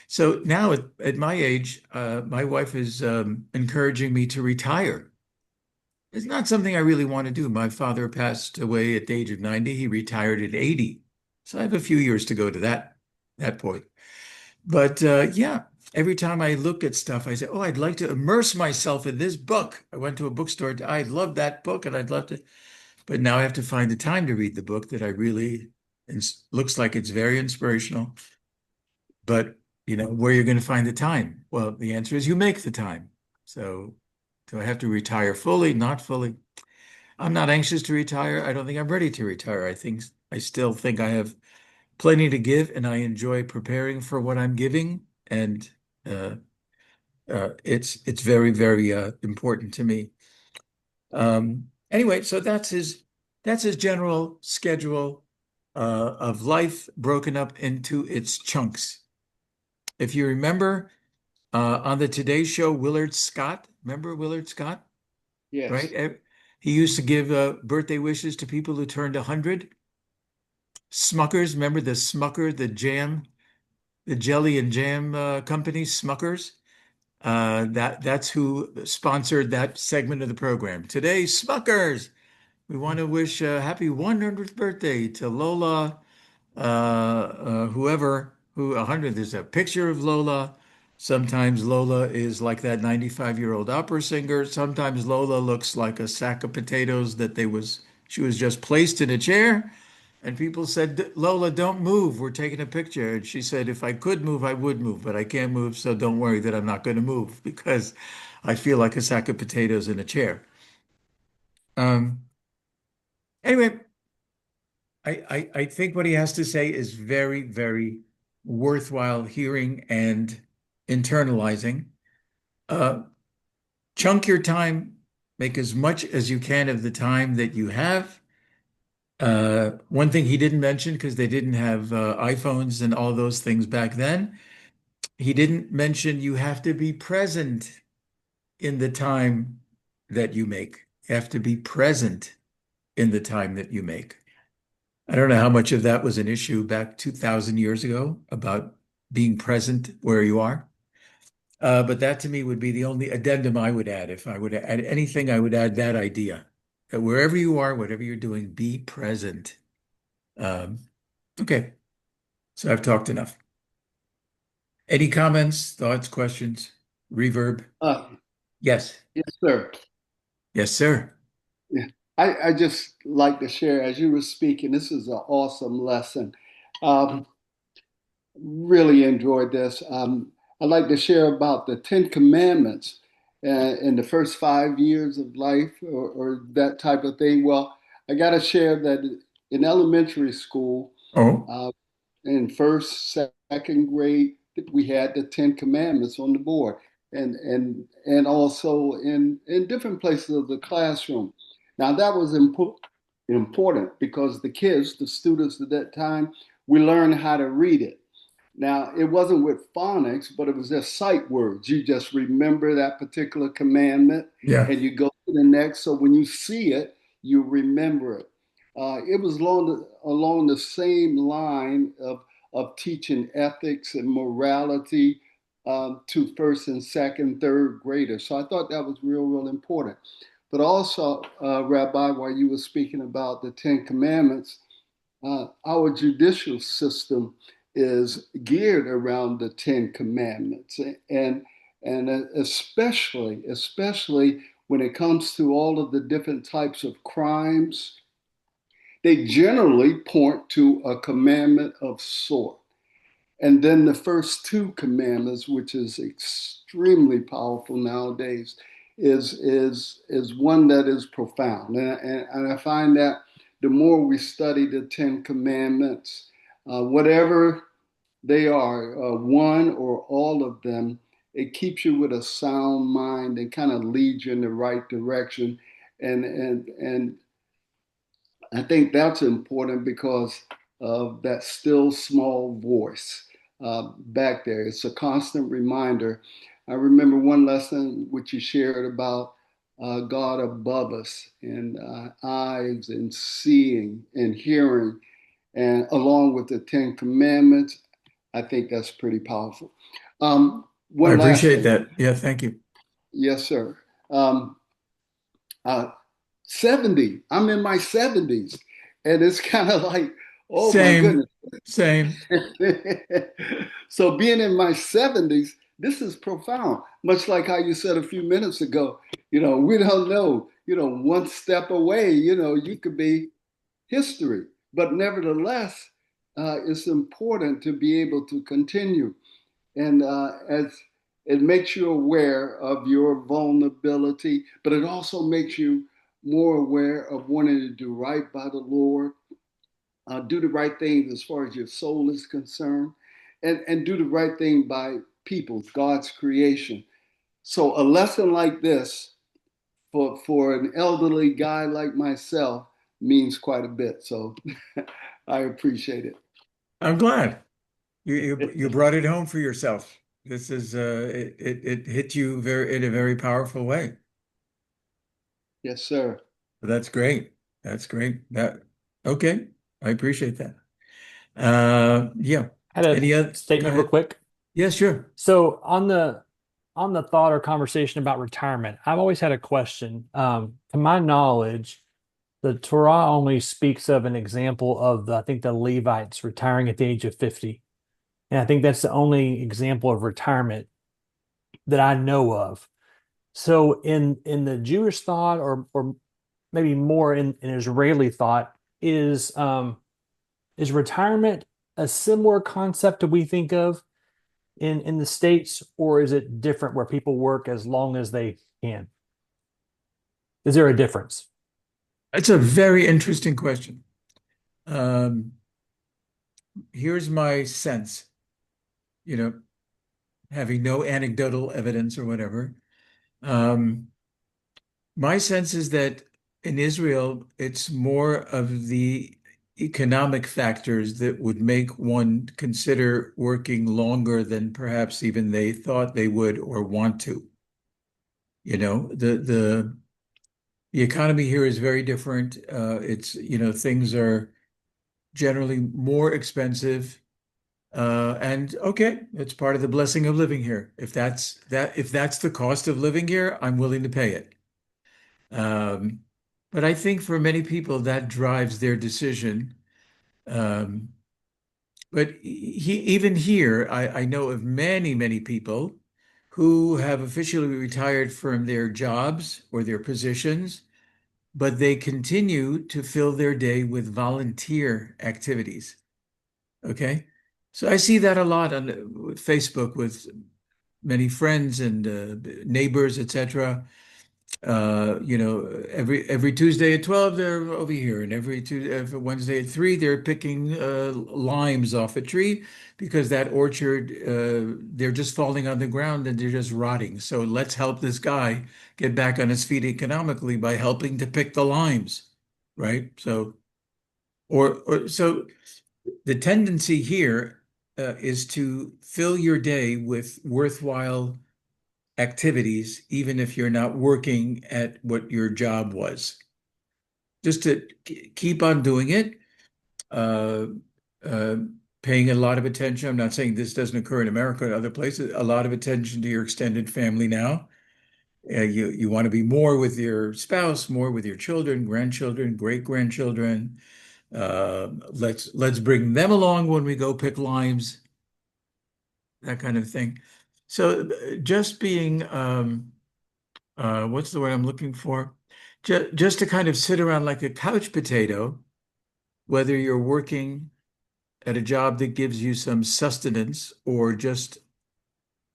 So now at my age, my wife is encouraging me to retire. It's not something I really want to do. My father passed away at the age of 90. He retired at 80. So I have a few years to go to that point. But yeah, every time I look at stuff, I say, "Oh, I'd like to immerse myself in this book." I went to a bookstore. I love that book, and I'd love to. But now I have to find the time to read the book that I really. It looks like it's very inspirational. But where you're going to find the time? Well, the answer is you make the time. So, do I have to retire fully? Not fully. I'm not anxious to retire. I don't think I'm ready to retire. I still think I have plenty to give, and I enjoy preparing for what I'm giving. And uh, it's very, very important to me. Anyway, so that's his general schedule of life broken up into its chunks. If you remember on the Today Show, Willard Scott, remember Willard Scott, right? Yes. He used to give birthday wishes to people who turned 100. Smuckers, remember the Smucker, the jelly and jam company, Smuckers? That's who sponsored that segment of the program. Today, Smuckers. We want to wish a happy 100th birthday to Lola, whoever, who 100. There's a picture of Lola. Sometimes Lola is like that 95-year-old opera singer. Sometimes Lola looks like a sack of potatoes she was just placed in a chair. And people said, Lola, don't move. We're taking a picture. And she said, if I could move, I would move, but I can't move. So don't worry that I'm not going to move because I feel like a sack of potatoes in a chair. Um, anyway, I think what he has to say is very, very worthwhile hearing and internalizing. Uh, chunk your time, make as much as you can of the time that you have. One thing he didn't mention, because they didn't have iPhones and all those things back then, he didn't mention you have to be present in the time that you make. You have to be present in the time that you make. I don't know how much of that was an issue back 2,000 years ago about being present where you are. But that to me would be the only addendum I would add. If I would add anything, I would add that idea that wherever you are, whatever you're doing, be present. Um, okay, so I've talked enough. Any comments, thoughts, questions, reverb? Uh, Yes. yes, sir. Yes, sir. Yeah. I just like to share as you were speaking. This is an awesome lesson. Um, really enjoyed this. I'd like to share about the Ten Commandments in the first 5 years of life or that type of thing. Well, I got to share that in elementary school, Oh, uh, in first, second grade, we had the Ten Commandments on the board, and also in different places of the classroom. Now that was important because the kids, the students at that time, we learned how to read it. Now, it wasn't with phonics, but it was just sight words. You just remember that particular commandment yeah. and you go to the next. So when you see it, you remember it. It was along the same line of teaching ethics and morality to first and second, third graders. So I thought that was real important. But also, Rabbi, while you were speaking about the Ten Commandments, our judicial system is geared around the Ten Commandments, and especially when it comes to all of the different types of crimes, they generally point to a commandment of sort. And then the first two commandments, which is extremely powerful nowadays, is one that is profound. And I find that the more we study the Ten Commandments, whatever they are, one or all of them, it keeps you with a sound mind and kind of leads you in the right direction. And I think that's important because of that still small voice back there. It's a constant reminder. I remember one lesson which you shared about God above us and eyes and seeing and hearing, and along with the Ten Commandments, I think that's pretty powerful. I One last appreciate thing. that. Yeah, thank you. Yes, sir. Um, uh, 70. I'm in my 70s. And it's kind of like, oh my Same, goodness. same. So being in my 70s, this is profound. Much like how you said a few minutes ago, we don't know, one step away, you could be history. But nevertheless, it's important to be able to continue. And as it makes you aware of your vulnerability, but it also makes you more aware of wanting to do right by the Lord, do the right thing as far as your soul is concerned, and do the right thing by people, God's creation. So a lesson like this for an elderly guy like myself means quite a bit. So I appreciate I'm glad you brought it home for yourself. This is it hit you very in a very powerful way. Yes, sir. That's great. That's great. That okay. I appreciate that. Yeah. I had Any a other? Go statement real ahead. quick. Yeah, sure. So on the thought or conversation about retirement, I've always had a question. To my knowledge, the Torah only speaks of an example of I think the Levites retiring at the age of 50. And I think that's the only example of retirement that I know of. So in the Jewish thought or maybe more in Israeli thought, is retirement a similar concept that we think of in the States, or is it different where people work as long as they can? Is there a difference? It's a very interesting question. Um, Here's my sense, you know, having no anecdotal evidence or whatever. Um, my sense is that in Israel, it's more of the economic factors that would make one consider working longer than perhaps even they thought they would or want to. The economy here is very different. Things are generally more expensive. And okay, it's part of the blessing of living here. If that's the cost of living here, I'm willing to pay it. Um, but I think for many people that drives their decision. Um, but even here, I know of many, many people who have officially retired from their jobs or their positions, but they continue to fill their day with volunteer activities. Okay. So I see that a lot on Facebook with many friends and neighbors, etc. Every Tuesday at 12, they're over here, and every Wednesday at 3, they're picking limes off a tree because that orchard, they're just falling on the ground and they're just rotting. So let's help this guy get back on his feet economically by helping to pick the limes, right? So the tendency here is to fill your day with worthwhile activities, even if you're not working at what your job was. Just to keep on doing it, uh, uh, paying a lot of attention. I'm not saying this doesn't occur in America and other places, a lot of attention to your extended family now. You want to be more with your spouse, more with your children, grandchildren, great grandchildren. Let's bring them along when we go pick limes, that kind of thing. So just being what's the word I'm looking for? Just to kind of sit around like a couch potato, whether you're working at a job that gives you some sustenance or just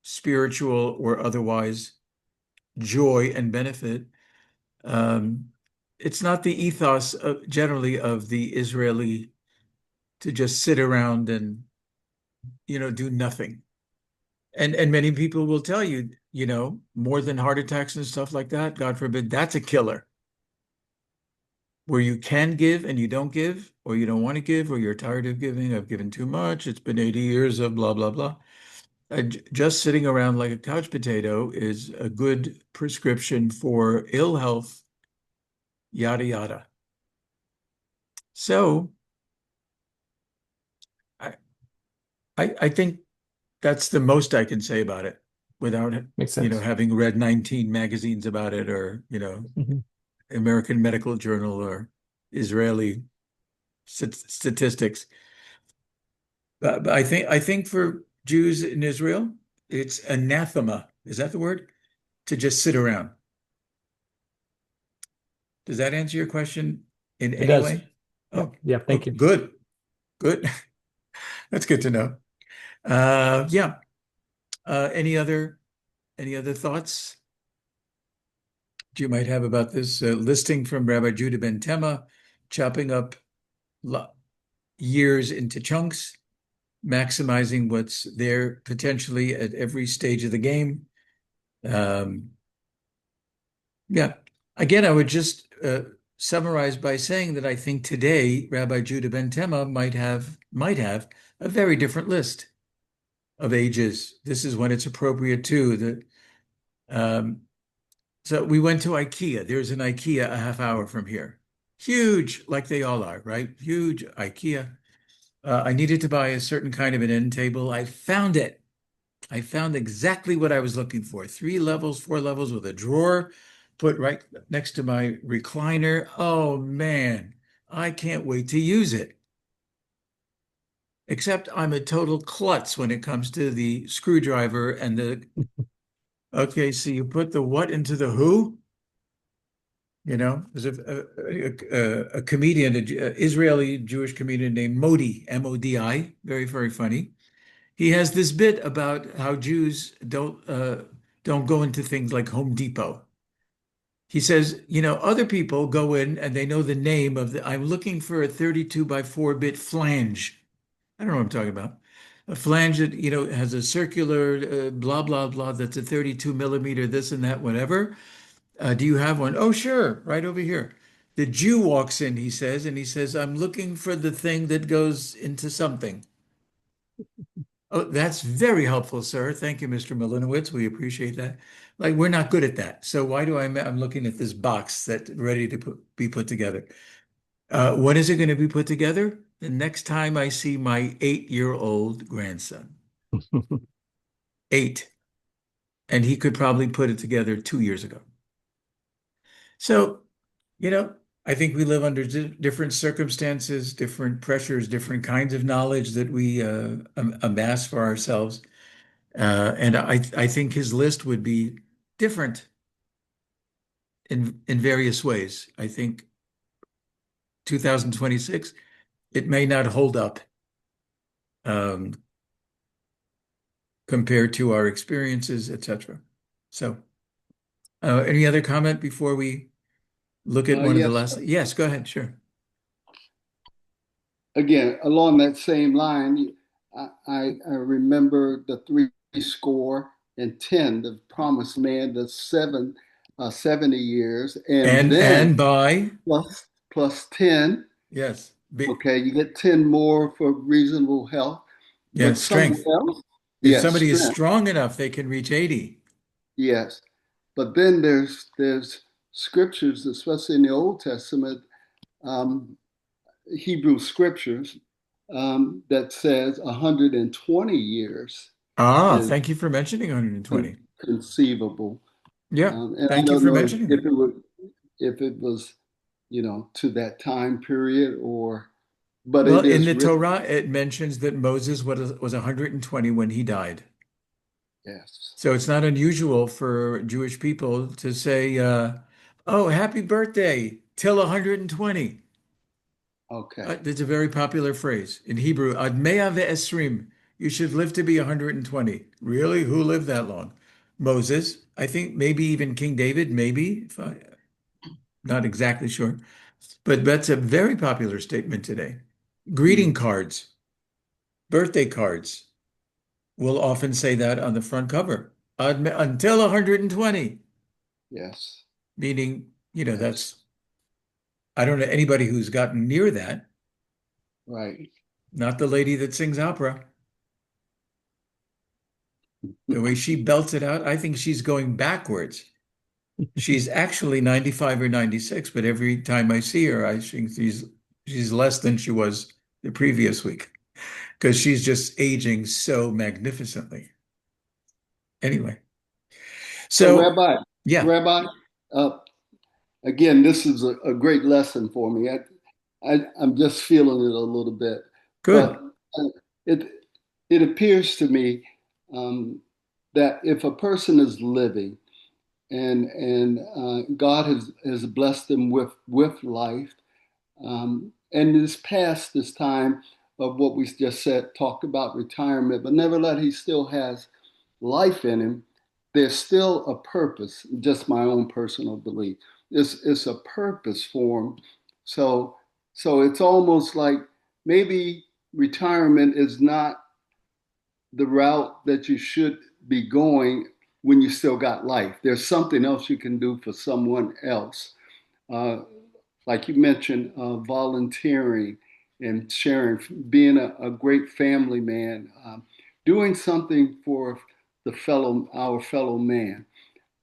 spiritual or otherwise joy and benefit. Um, it's not the ethos generally of the Israeli to just sit around and, do nothing. And many people will tell you, more than heart attacks and stuff like that, God forbid, that's a killer. Where you can give and you don't give, or you don't want to give, or you're tired of giving, I've given too much, it's been 80 years of blah, blah, blah. just sitting around like a couch potato is a good prescription for ill health, yada yada. So I, I think that's the most I can say about it without, Makes sense. having read 19 magazines about it, or, Mhm. American Medical Journal or Israeli statistics. But I think for Jews in Israel, it's anathema. Is that the word? To just sit around. Does that answer your question in It any does. way? Yep. Oh, Yeah. oh, Thank you. good, good. That's good to know. Yeah. Any other thoughts you might have about this listing from Rabbi Judah ben Tema, chopping up years into chunks, maximizing what's there potentially at every stage of the game? Um, yeah. Again, I would just summarize by saying that I think today Rabbi Judah ben Tema might have a very different list of ages. This is when it's appropriate too. Um, so we went to IKEA. There's an IKEA a half hour from here. Huge, like they all are, right? Huge IKEA. I needed to buy a certain kind of an end table. I found it. I found exactly what I was looking for. 3 levels, 4 levels with a drawer put right next to my recliner. Oh man, I can't wait to use it. Except I'm a total klutz when it comes to the screwdriver and okay, so you put the what into the who? There's a comedian, an Israeli Jewish comedian named Modi, Modi, very, very funny. He has this bit about how Jews don't go into things like Home Depot. He says, other people go in and they know the name of I'm looking for a 32 by 4-bit flange. I don't know what I'm talking about. A flange that, has a circular blah, blah, blah, that's a 32 millimeter, this and that, whatever. Do you have one? Oh, sure, right over here. The Jew walks in, he says, and he says, I'm looking for the thing that goes into something. Oh, that's very helpful, sir. Thank you, Mr. Malinowitz. We appreciate that. Like, we're not good at that. So why do I'm looking at this box that's ready to be put together? When is it going to be put together? The next time I see my 8-year-old grandson. 8. And he could probably put it together 2 years ago. So, you know, I think we live under different circumstances, different pressures, different kinds of knowledge that we amass for ourselves. And I think his list would be different in various ways. I think 2026, it may not hold up um, compared to our experiences, etc. So, any other comment before we look at one of the Yes, last? Yes, go ahead. Sure. again, along that same line, I remember the three score and ten, the promised land, the 70 years, and then And by plus 10. yes, Okay, you get 10 more for reasonable health, yeah, but somewhere strength. else, If yes, somebody is strength, strong enough, they can reach 80. yes. But then there's scriptures, especially in the Old Testament, um, Hebrew scriptures, that says 120 years Ah, is thank you for mentioning 120. conceivable. Yeah, And I thank you don't for know mentioning if that. it was, to that time period, but Well, it in is the written. Torah, it mentions that Moses was 120 when he died. Yes. So it's not unusual for Jewish people to say, "Oh, happy birthday till 120." Okay. That's a very popular phrase in Hebrew. Ad mea ve'esrim. You should live to be 120. Really? Who lived that long? Moses. I think maybe even King David, maybe, if I'm not exactly sure. But that's a very popular statement today. Greeting Mm, cards, birthday cards will often say that on the front cover. Until 120, yes. meaning, Yes. I don't know anybody who's gotten near that, Right. not the lady that sings opera. The way she belts it out, I think she's going backwards. She's actually 95 or 96, but every time I see her, I think she's less than she was the previous week because she's just aging so magnificently. Anyway, So, so yeah, Rabbi, uh, again, this is a great lesson for me. I'm just feeling it a little bit, good. but it it appears to me that if a person is living and God has blessed them with life, and is past this time of what we just said, talked about retirement, but nevertheless, he still has life in him. There's still a purpose, just my own personal belief. It's a purpose for him. So, so it's almost like maybe retirement is not the route that you should be going when you still got life. There's something else you can do for someone else. Uh, like you mentioned, volunteering and sharing, being a great family man, doing something for our fellow man,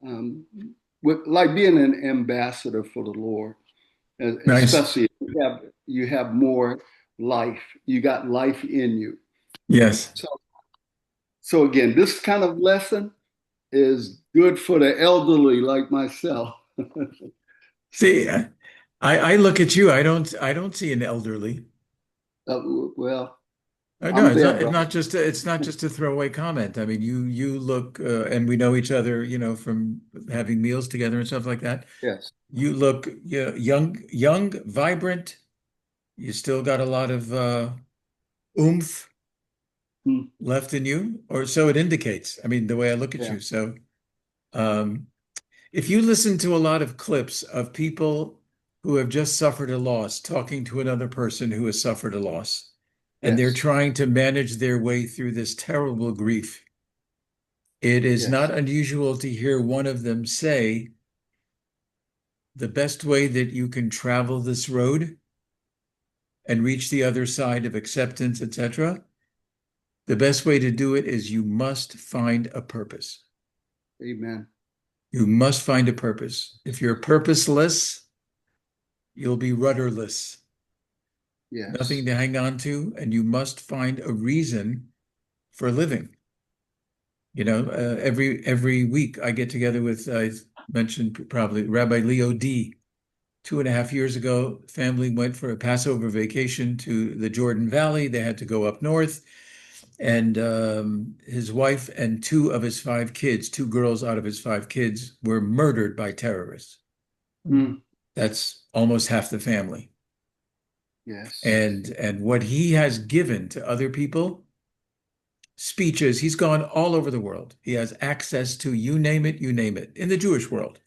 um, like being an ambassador for the Lord, Nice. especially if you have more life, you got life in you. Yes. So, so again, this kind of lesson is good for the elderly like myself. See, I look at you. I don't see an elderly. Uh, well, No, I'm there, it's bro. not just it's not just a throwaway comment. I mean, you look, and we know each other, from having meals together and stuff like that. Yes. You look, young, vibrant. You still got a lot of oomph Hmm. left in you, or so it indicates. I mean, the way I look at Yeah. you. So, um, if you listen to a lot of clips of people who have just suffered a loss, talking to another person who has suffered a loss, and they're Yes. trying to manage their way through this terrible grief, it is Yes. not unusual to hear one of them say, the best way that you can travel this road and reach the other side of acceptance, etc., the best way to do it is you must find a purpose. Amen. You must find a purpose. If you're purposeless, you'll be rudderless, nothing Yes. to hang on to, and you must find a reason for living. Every week I get together with, I mentioned probably Rabbi Leo D. 2.5 years ago, family went for a Passover vacation to the Jordan Valley. They had to go up north, and his wife and two of his five kids, two girls out of his five kids, were murdered by terrorists. Mm. That's almost half the family. Yes. And what he has given to other people, speeches, he's gone all over the world. He has access to you name it, in the Jewish world.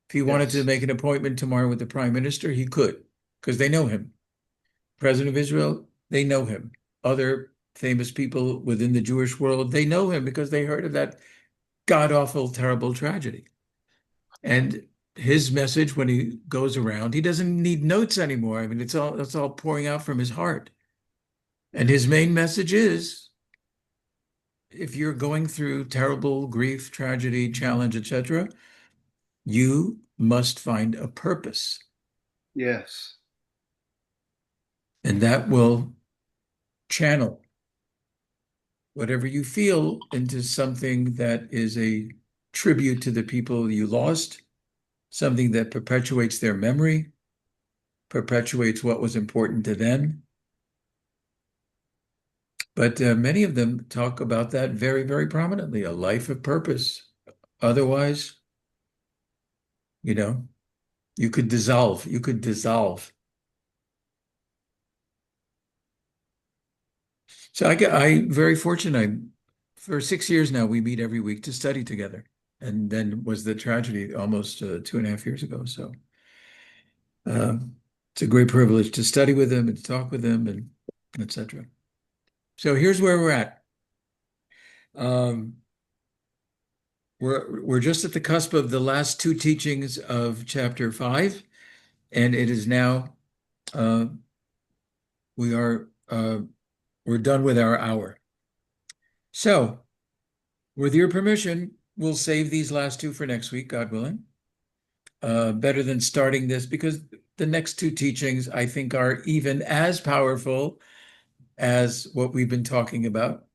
If he wanted to Yes. make an appointment tomorrow with the prime minister, he could, because they know him. President of Israel, they know him. Other famous people within the Jewish world, they know him because they heard of that god-awful, terrible tragedy. And his message, when he goes around, he doesn't need notes anymore. I mean, it's all pouring out from his heart. And his main message is, if you're going through terrible grief, tragedy, challenge, etc., you must find a purpose. Yes. And that will channel whatever you feel into something that is a tribute to the people you lost, something that perpetuates their memory, perpetuates what was important to them. But many of them talk about that very, very prominently, a life of purpose. Otherwise, you know, you could dissolve. You could dissolve. So I very fortunate. For 6 years now, we meet every week to study together. And then was the tragedy almost 2.5 years ago. So it's a great privilege to study with him and to talk with him and etc. So here's where we're at. Um, we're just at the cusp of the last two teachings of chapter 5, and it is now uh, we are we're done with our hour. So With your permission, we'll save these last two for next week, God willing. Better than starting this because the next two teachings I think are even as powerful as what we've been talking about.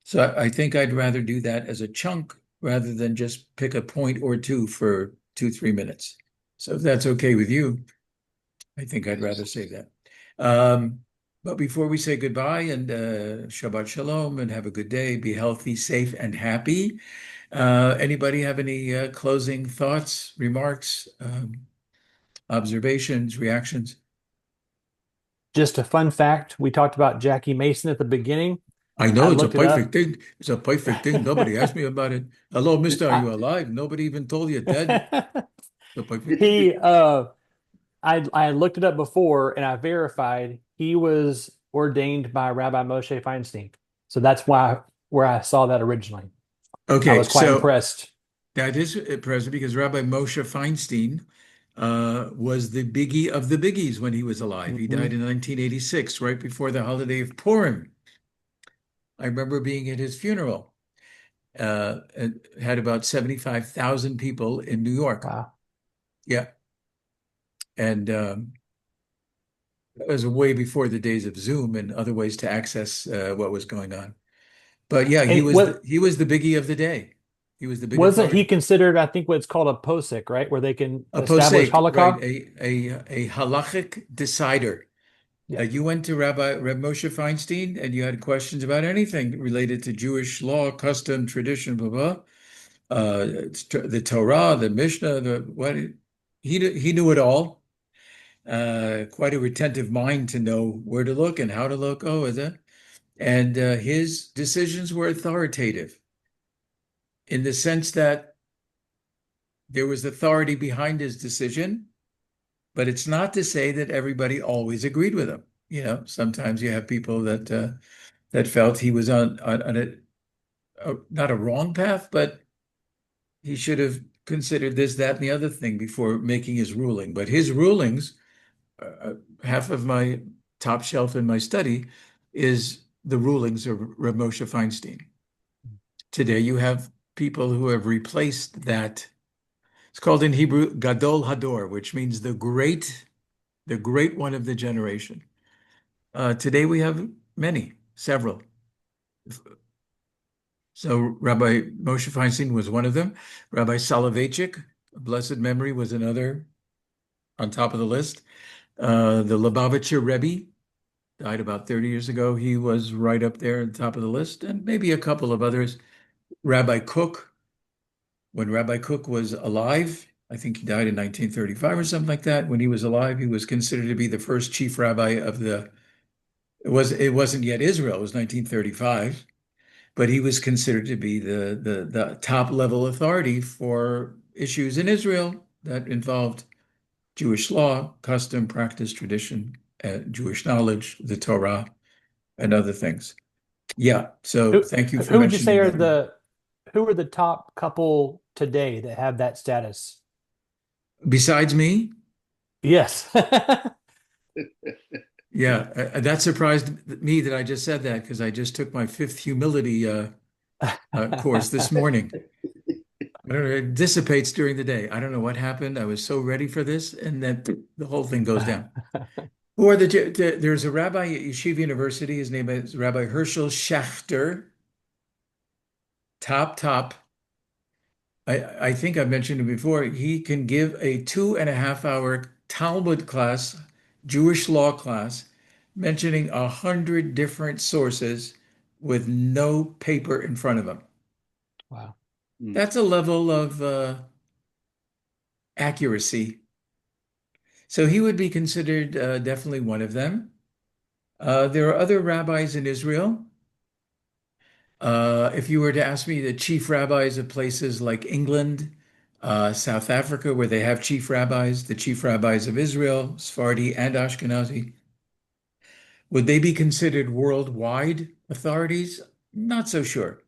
So I think I'd rather do that as a chunk rather than just pick a point or two for 2, 3 minutes. So if that's okay with you, I think I'd rather say that. But before we say goodbye and Shabbat Shalom and have a good day, be healthy, safe, and happy. Anybody have any closing thoughts, remarks, observations, reactions? Just a fun fact, we talked about Jackie Mason at the beginning. I I know it's a looked it perfect up. thing. It's a perfect thing. Nobody asked me about it. Hello, mister, are I, you alive? Nobody even told you dead. It's a perfect thing. he I looked it up before and I verified he was ordained by Rabbi Moshe Feinstein. So that's why where I saw that originally. I Okay, was quite so impressed. that is present because Rabbi Moshe Feinstein was the biggie of the biggies when he was alive. He died Mhm. in 1986, right before the holiday of Purim. I remember being at his funeral. It had about 75,000 people in New York. Wow. Yeah. And that was way before the days of Zoom and other ways to access what was going on. But yeah, And he was the biggie of the day. He was the big wasn't he authority. considered, I think what's called a posek, right? Where they can A establish posek, right? halakha? A halachic decider. Yeah. You went to Reb Moshe Feinstein and you had questions about anything related to Jewish law, custom, tradition, blah, blah. The Torah, the Mishnah, the what he knew it all. Quite a retentive mind to know where to look and how to look. Oh, is that? And his decisions were authoritative in the sense that there was authority behind his decision, but it's not to say that everybody always agreed with him. Sometimes you have people that felt he was on not a wrong path, but he should have considered this, that, and the other thing before making his ruling. But his rulings, half of my top shelf in my study is the rulings of Reb Moshe Feinstein. Today you have people who have replaced that. It's called in Hebrew Gadol Hador, which means the great one of the generation. Today we have many, several. So Rabbi Moshe Feinstein was one of them. Rabbi Soloveitchik, blessed memory, was another on top of the list. The Lubavitcher Rebbe died about 30 years ago. He was right up there at the top of the list, and maybe a couple of others. Rabbi Cook, when Rabbi Cook was alive, I think he died in 1935 or something like that. When he was alive, he was considered to be the first chief rabbi of it wasn't yet Israel, it was 1935, but he was considered to be the top level authority for issues in Israel that involved Jewish law, custom, practice, tradition, Jewish knowledge, the Torah, and other things. Yeah, so Who thank you for who would you say mentioning are that. the top couple today that have that status? Besides me, Yes. yeah, that surprised me that I just said that because I just took my fifth humility course this morning. I don't know, it dissipates during the day. I don't know what happened. I was so ready for this, and then the whole thing goes down. Or there's a rabbi at Yeshiva University. His name is Rabbi Herschel Schachter. Top. I think I've mentioned it before. He can give a 2.5 hour Talmud class, Jewish law class, mentioning 100 different sources with no paper in front of him. Wow. That's a level of accuracy. So he would be considered definitely one of them. There are other rabbis in Israel. If you were to ask me the chief rabbis of places like England, South Africa, where they have chief rabbis, the chief rabbis of Israel, Sephardi and Ashkenazi, would they be considered worldwide authorities? Not so sure.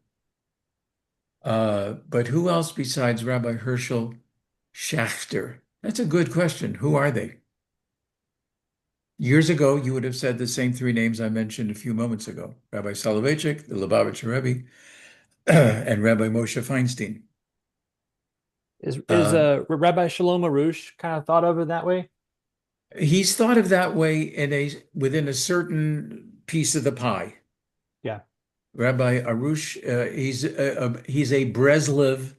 But who else besides Rabbi Herschel Schachter? That's a good question. Who are they? Years ago, you would have said the same three names I mentioned a few moments ago. Rabbi Soloveitchik, the Lubavitcher Rebbe, and Rabbi Moshe Feinstein. Is Rabbi Shalom Arush kind of thought of it that way? He's thought of that way within a certain piece of the pie. Yeah. Rabbi Arush, he's a Breslov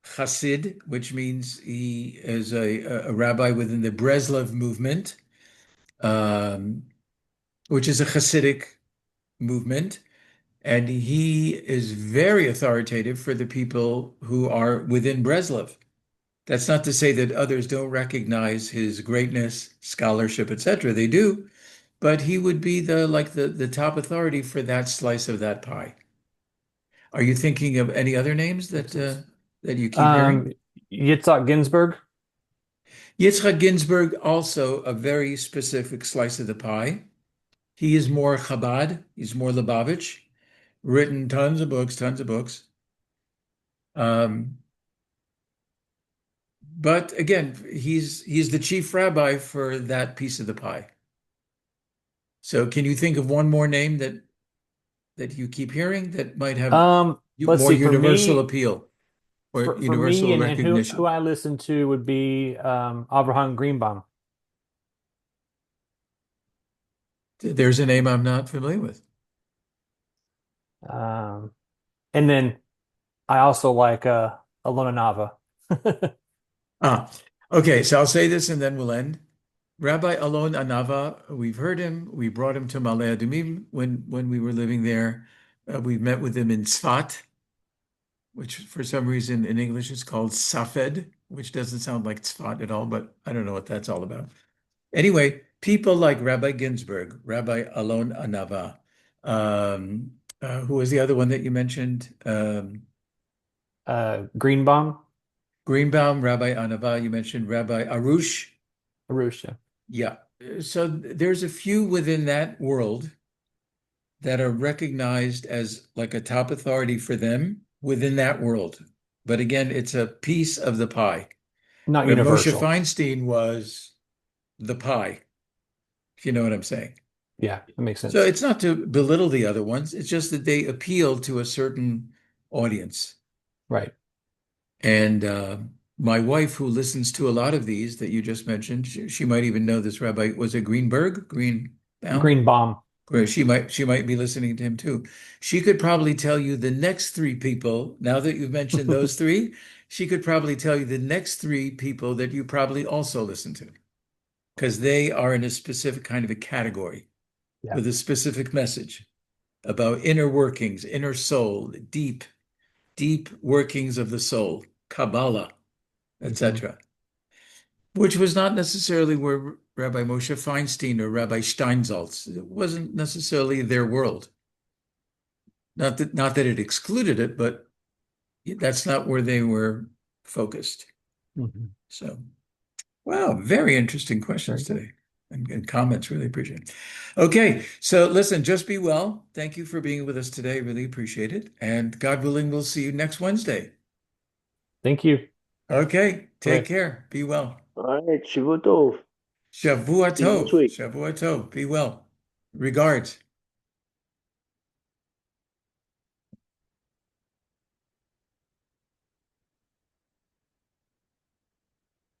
Chassid, which means he is a rabbi within the Breslov movement, um, which is a Hasidic movement. And he is very authoritative for the people who are within Breslov. That's not to say that others don't recognize his greatness, scholarship, etc. They do, but he would be the top authority for that slice of that pie. Are you thinking of any other names Makes sense. that you keep hearing? Um, Yitzhak Ginsburg. Yitzhak Ginsburg, also a very specific slice of the pie. He is more Chabad, he's more Lubavitch, written tons of books, tons of books. But again, he's the chief rabbi for that piece of the pie. So can you think of one more name that you keep hearing that might have Let's more see. For universal me, appeal or for me, universal and who recognition? I listen to would be Avraham Greenbaum. There's a name I'm not familiar with. Um, and then I also like Alona Nava. Ah, okay. So I'll say this and then we'll end. Rabbi Alon Anava, we've heard him. We brought him to Ma'ale Adumim when we were living there. We met with him in Tzfat, which for some reason in English is called Safed, which doesn't sound like Tzfat at all, but I don't know what that's all about. Anyway, people like Rabbi Ginsburg, Rabbi Alon Anava, who was the other one that you mentioned? Greenbaum, Greenbaum, Rabbi Anava, you mentioned Rabbi Arush. Arusha. Yeah. So there's a few within that world that are recognized as like a top authority for them within that world. But again, it's a piece of the pie. Not Reb Moshe universal. Feinstein was the pie, if you know what I'm saying. Yeah, that makes So sense. it's not to belittle the other ones, it's just that they appeal to a certain audience. Right. And my wife, who listens to a lot of these that you just mentioned, she might even know this rabbi. Was it Greenberg? Greenbaum? Greenbaum. Or she might be listening to him too. She could probably tell you the next three people. Now that you've mentioned those three, she could probably tell you the next three people that you probably also listen to, because they are in a specific kind of a category Yeah. with a specific message about inner workings, inner soul, deep, deep workings of the soul, Kabbalah, Mhm. etc., which was not necessarily where Rabbi Moshe Feinstein or Rabbi Steinsaltz, it wasn't necessarily their world. Not that it excluded it, but that's not where they were focused. Mhm. So, wow, very interesting Very questions good. today and comments. Really appreciate it. Okay, so listen, just be well. Thank you for being with us today. Really appreciate it. And God willing, we'll see you next Wednesday. Thank you. Okay, take Okay. care. Be well. All right, Shavua Tov. Shavua See you next Tov. week. Shavua Tov. Be well. Regards.